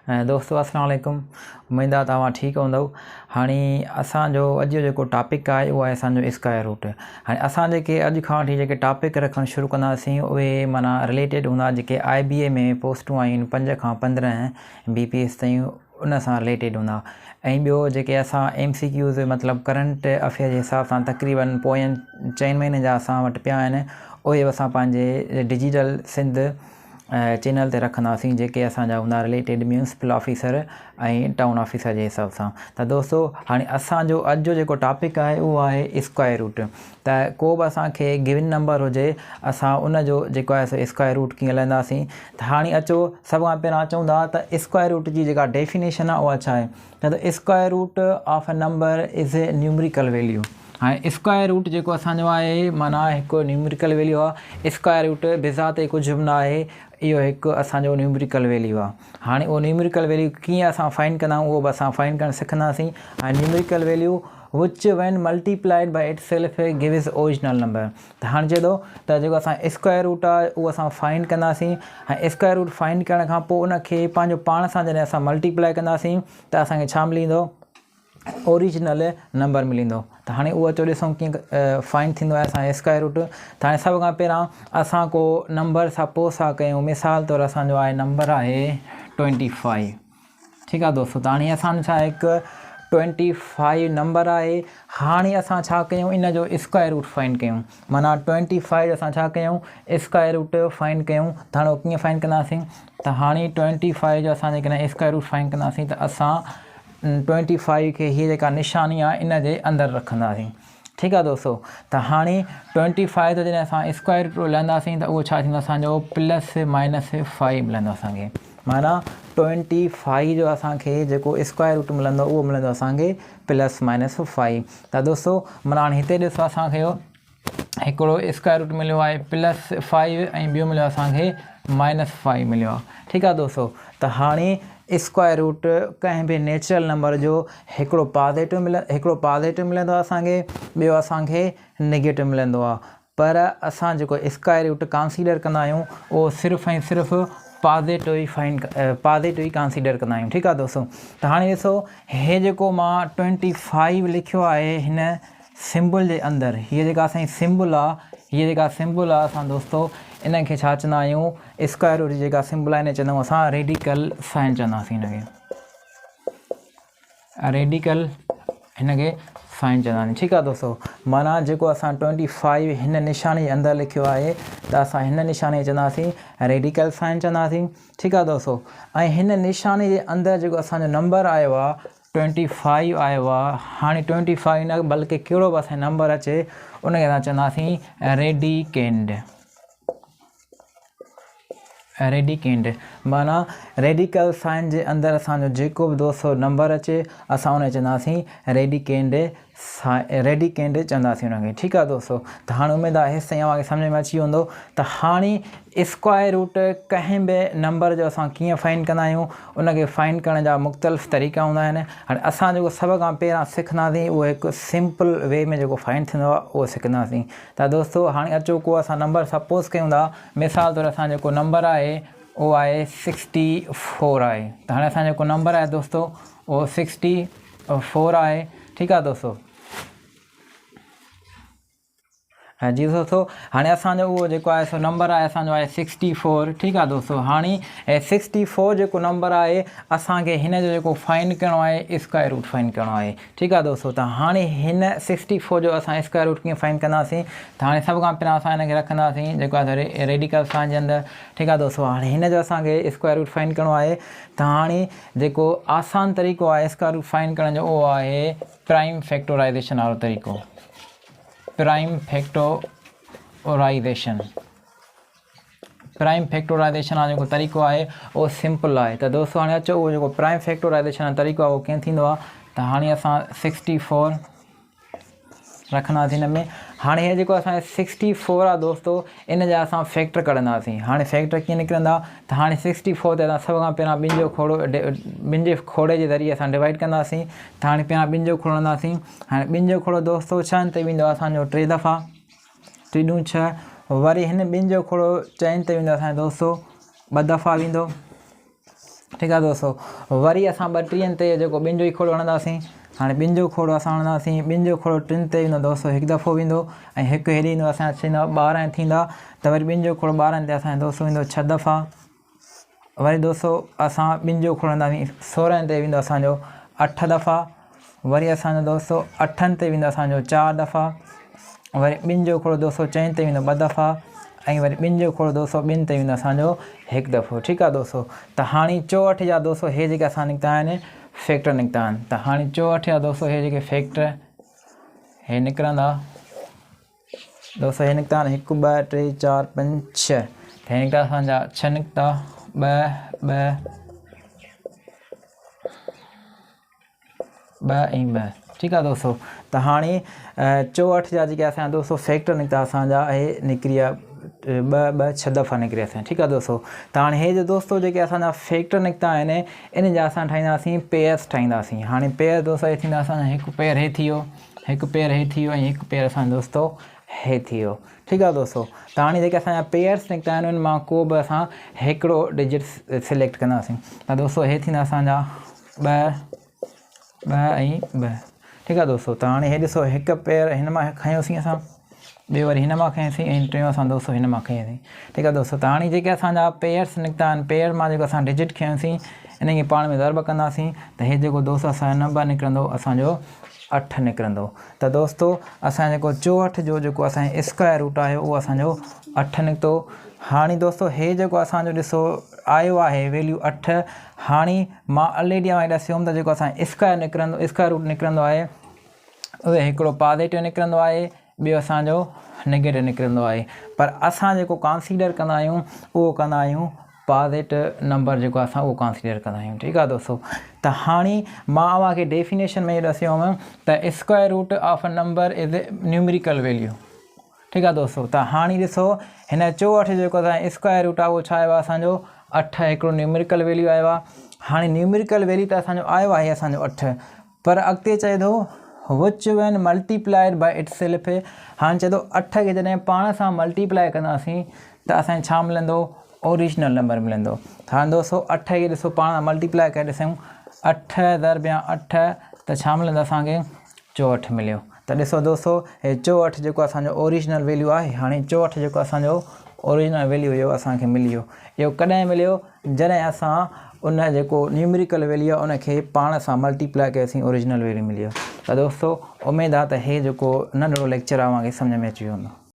दोस्तों अस्सलाम वालेकुम। उम्मीद आहे तव्हां ठीकु हूंदव। हाणे असांजो अॼु जेको टॉपिक आहे उहो आहे असांजो स्क्वायर रूट। हाणे असां जेके अॼु खां वठी जेके टॉपिक रखणु शुरू कंदासीं उहे माना रिलेटेड हूंदा जेके IBA में पोस्टूं आहिनि 5 खां 15 BPS ताईं उन सां रिलेटेड हूंदा। ऐं ॿियो जेके असां MCQs मतिलबु करंट अफेयर जे हिसाब सां तक़रीबन पोयनि 4 महीने जा असां वटि पिया आहिनि, उहे असां पंहिंजे डिजिटल सिंध चैनल ते रखंदासीं जेके असांजा हूंदा रिलेटेड म्यूनसिपल ऑफिसर ऐं टाउन ऑफिसर जे हिसाब सां। त दोस्तों हाणे असांजो अॼु जो जेको टॉपिक आहे उहो आहे स्क्वायर रूट। त को बि असांखे गिवन नंबर हुजे असां उनजो जेको आहे स्क्वायर रूट कीअं लहंदासीं। त हाणे अचो सभ खां पहिरियों अचूं था त स्क्वायर रूट जी जेका डेफिनेशन आहे उहा छा आहे। त square root of a number is a numerical value. हाणे स्क्वायर रूट जेको असांजो आहे माना हिकु न्यूमरिकल वैल्यू आहे। स्क्वायर रूट बिज़ाते कुझु बि न आहे, इहो हिकु असांजो न्यूमरिकल वैल्यू आहे। हाणे उहो न्यूमरिकल वैल्यू कीअं असां फाइंड कंदा आहियूं उहो बि असां फाइंड करणु सिखंदासीं। हाणे numerical value which when multiplied by itself gives original number. त हाणे चए थो त जेको असां स्क्वायर रूट आहे उहो असां फाइंड कंदासीं। हाणे स्क्वायर रूट फाइंड करण खां पोइ उनखे पंहिंजो पाण सां जॾहिं असां मल्टीप्लाए कंदासीं त असांखे छा मिलंदो, ओरिजिनल नंबर मिलंदो। त हाणे उहो अचो ॾिसूं कीअं फाइंड थींदो आहे असांजो स्क्वायर रूट। त हाणे सभ खां पहिरियां असां को नंबर सपोज़ था कयूं, मिसाल तौरु असांजो आहे नंबर आहे 25। ठीकु आहे दोस्तों। त हाणे असांजो छा आहे हिकु 25 नंबर आहे। हाणे असां छा कयूं, इन जो स्क्वायर रूट फाइंड कयूं। माना 25 असां छा कयूं, स्क्वायर रूट फाइंड कयूं। त हाणे कीअं फाइंड कंदासीं, त हाणे 25 जो असां जेकॾहिं स्क्वायर रूट फाइंड कंदासीं त असां 25 खे हीअ जेका निशानी आहे इन जे अंदरि रखंदासीं। ठीकु आहे दोस्तों। त हाणे 25 जो जॾहिं असां स्क्वायर रूट लहंदासीं त उहो छा थींदो असांजो +-5 मिलंदो असांखे। माना 25 जो असांखे जेको स्क्वायर रूट मिलंदो उहो मिलंदो असांखे +-5। त दोस्तों माना हाणे हिते ॾिसो असांखे हिकिड़ो स्क्वायर रूट मिलियो आहे +5 ऐं ॿियो मिलियो असांखे -5 मिलियो आहे। ठीकु आहे दोस्तों। त हाणे स्क्वायर रूट कंहिं बि नेचुरल नंबर जो हिकिड़ो पॉज़िटिव मिलंदो आहे असांखे, ॿियो असांखे नेगेटिव मिलंदो आहे। पर असां जेको स्क्वायर रूट कंसीडर कंदा आहियूं उहो सिर्फ़ु ऐं सिर्फ़ु पॉज़िटिव ई कंसीडर कंदा आहियूं। ठीकु आहे दोस्तों। त हाणे ॾिसो हे जेको मां 25 लिखियो आहे हिन सिंबल जे अंदरि, हीअ जेका असांजी सिंबल आहे असां दोस्तों इन खे छा चवंदा आहियूं, स्क्वायर रूट जी जेका सिंबल आहे इन चवंदा आहियूं असां रेडिकल साइन चवंदासीं हिनखे। रेडिकल हिनखे साइन चवंदासीं। ठीकु आहे दोस्तों। माना जेको असां 25 हिन निशानी जे अंदरि लिखियो आहे त असां हिन निशानी चवंदासीं रेडिकल साइन चवंदासीं। ठीकु आहे दोस्तों। ऐं हिन निशानी जे अंदरि जेको असांजो नंबर आयो आहे 25 आयो आहे। हाणे 25 न बल्कि कहिड़ो बि असांजो नंबर अचे उनखे असां चवंदासीं रेडिकेंड। माना रेडिकल साइन जे अंदरि असांजो जेको बि दोस्तों नंबर अचे असां उनखे चवंदासीं रेडिकेंड चवंदासीं उनखे। ठीकु आहे दोस्तों। त हाणे उमेदु आहे हेसि ताईं तव्हांखे सम्झ में अची वेंदो। त हाणे स्क्वायर रूट कंहिं बि नंबर जो असां कीअं फाइंड कंदा आहियूं, उनखे फाइंड करण जा मुख़्तलिफ़ तरीक़ा हूंदा आहिनि। हाणे असां जेको सभ खां पहिरियां सिखंदासीं उहो हिकु सिंपल वे में जेको फाइंड थींदो आहे उहो सिखंदासीं। त दोस्तों हाणे अचो को असां नंबर सपोज़ कयूं था, मिसाल तौरु असां जेको नंबर आहे उहो आहे 64 आहे। त हाणे असां जेको नंबर आहे दोस्तों उहो 64 आहे। ठीकु आहे दोस्तों। जी दोस्तों हाणे असांजो उहो जेको आहे सो नंबर आहे असांजो आहे 64। ठीकु आहे दोस्तों। हाणे 64 जेको नंबर आहे असांखे हिन जो जेको फाइंड करिणो आहे स्क्वायर रूट फाइंड करिणो आहे। ठीकु आहे दोस्तों। त हाणे हिन 64 जो असां स्क्वायर रूट कीअं फाइंड कंदासीं, त हाणे सभ खां पहिरियों असां हिनखे रखंदासीं जेको आहे रेडिकल साइन जे अंदरि। ठीकु आहे दोस्तों। हाणे हिन जो असांखे स्क्वायर रूट फाइंड करिणो आहे। त हाणे जेको आसान तरीक़ो आहे स्क्वायर रूट फाइंड करण जो उहो आहे प्राइम फैक्टराइज़ेशन वारो तरीक़ो। प्राइम फैक्टराइज़ेशन वारो जेको तरीक़ो आहे उहो सिंपल आहे। त दोस्तों हाणे अचो उहो जेको प्राइम फैक्टराइज़ेशन जो तरीक़ो आहे उहो कीअं थींदो आहे। त हाणे असां 64 रखंदासीं हिन में। हाणे हे जेको असांजो 64 आहे दोस्तों इन जा असां फैक्टर कढंदासीं। हाणे फैक्टर कीअं निकिरंदा, त हाणे 64 ते असां सभ खां पहिरियां ॿिनि जे खोड़े जे ज़रिए असां डिवाइड कंदासीं। त हाणे पहिरियां ॿिनि जो खोड़ो हणंदासीं। हाणे ॿिनि जो खोड़ो दोस्तों 6 ते वेंदो असांजो 3 दफ़ा, 3 × 6। वरी हिन ॿिनि जो खोड़ो 4 ते वेंदो असांजो दोस्तों 2 दफ़ा वेंदो। ठीकु आहे दोस्तो। वरी असां 32 ते जेको ॿिनि जो ई खोड़ो हणंदासीं। हाणे ॿिनि जो खोड़ो असां हणंदासीं, ॿिनि जो खोड़ो 3 ते ईंदो दोस्तो, हिकु दफ़ो वेंदो ऐं हिकु हेॾे ईंदो, असांजा थींदा 12 थींदा। त वरी ॿिनि जो खोड़ो 12 ते असांजो दोस्तो ईंदो 6 दफ़ा। वरी दोस्तो असां ॿिनि जो खोड़ो हणंदासीं, 16 ते वेंदो असांजो 8 दफ़ा। वरी असांजो दोस्तो 8 ते वेंदो असांजो 4 दफ़ा। वरी ॿिनि जो खोड़ो दोस्तो 4 ते वेंदो 2 दफ़ा। ऐं वरी ॿिनि जो खोड़ो दोस्तो 2 ते वेंदो असांजो 1 दफ़ो। ठीकु आहे दोस्तो। त हाणे 64 जा दोस्तो हे जेके असां निकिता आहिनि फैक्टर निकिता आहिनि। त हाणे 64 जा दोस्तो हे जेके फैक्टर हे निकिरंदा दोस्तो, हे निकिता आहिनि 1 2 3 4 5 6। त हे निकिता असांजा 6 निकिता, 2 ऐं 2। ठीकु आहे दोस्तो। त हाणे 64 जा जेके असांजा दोस्तो फैक्टर निकिता असांजा हे निकिरी विया 2 6 दफ़ा निकिरी असांजा। ठीकु आहे दोस्तो। त हाणे हे जो दोस्तो जेके असांजा फैक्टर निकिता आहिनि इन जा असां ठाहींदासीं पेयर्स ठाहींदासीं। हाणे पेयर दोस्तो हे थींदा असांजा, हिकु पेयर हे थी वियो, हिकु पेयर हे थी वियो ऐं हिकु पेयर असांजो दोस्तो हे थी वियो। ठीकु आहे दोस्तो। त हाणे जेके असांजा पेयर्स निकिता आहिनि उन मां को बि असां हिकिड़ो डिजिट सिलेक्ट कंदासीं। त दोस्तो हे थींदा असांजा 2 ऐं 2। ठीकु आहे दोस्तो। त हाणे हे ॾिसो, हिकु पेयर हिन मां खयोंसीं असां, ॿियो वरी हिन मां खयोंसीं ऐं टियों असां दोस्तो हिन मां खयोंसीं। ठीकु आहे दोस्तो। त हाणे जेके असांजा पेयर्स निकिता आहिनि, पेयर मां जेको असां डिजिट खयोंसीं इन खे पाण में ज़र्ब कंदासीं त हे जेको दोस्तो असांजो नंबर निकिरंदो असांजो 8 निकिरंदो। त दोस्तो असांजो जेको 64 जो जेको असांजो स्क्वायर रूट आहे उहो असांजो 8 निकितो। हाणे दोस्तो हे जेको असांजो ॾिसो आयो आहे वैल्यू 8। हाणे मां ऑलरेडी ॾसियोमि त जेको असांजो स्क्वायर रूट निकिरंदो आहे उहे हिकिड़ो पॉज़िटिव निकिरंदो आहे, ॿियो असांजो नेगेटिव निकिरंदो आहे। पर असां जेको कंसीडर कंदा आहियूं उहो कंदा आहियूं पॉज़िटिव नंबर, जेको असां उहो कंसीडर कंदा आहियूं। ठीकु आहे दोस्तो। त हाणे मां अव्हांखे डेफिनेशन में ॾसियो हुउमि त square root of a number is numerical value. ठीकु आहे दोस्तो। त हाणे ॾिसो हिन 64 जेको असांजो स्क्वायर रूट आहे उहो छा आयो आहे असांजो 8, हिकिड़ो न्यूमेरिकल वैल्यू आयो आहे। हाणे न्यूमेरिकल वैल्यू त असांजो आयो आहे असांजो 8, पर अॻिते चए थो which when multiplied by itself. हाणे चए थो 8 खे जॾहिं पाण सां मल्टीप्लाए कंदासीं त असांखे छा मिलंदो, ओरिजिनल नंबर मिलंदो। हाणे दोस्तो 8 खे ॾिसो पाण मल्टीप्लाए करे ॾिसूं, 8 × 8 त छा मिलंदो असांखे 64 मिलियो। त ॾिसो दोस्तो हे 64 जेको असांजो ओरिजिनल वैल्यू आहे। हाणे 64 जेको असांजो ओरिजिनल वैल्यू इहो असांखे मिली वियो। इहो कॾहिं मिलियो, जॾहिं असां उन जेको न्यूमेरिकल वैल्यू आहे उनखे पाण सां मल्टीप्लाए कयोसीं, ओरिजिनल वैल्यू मिली वियो। त दोस्तो उमेदु आहे त हे जेको नंढिड़ो लेक्चर आहे तव्हांखे सम्झ में अची वियो हूंदो।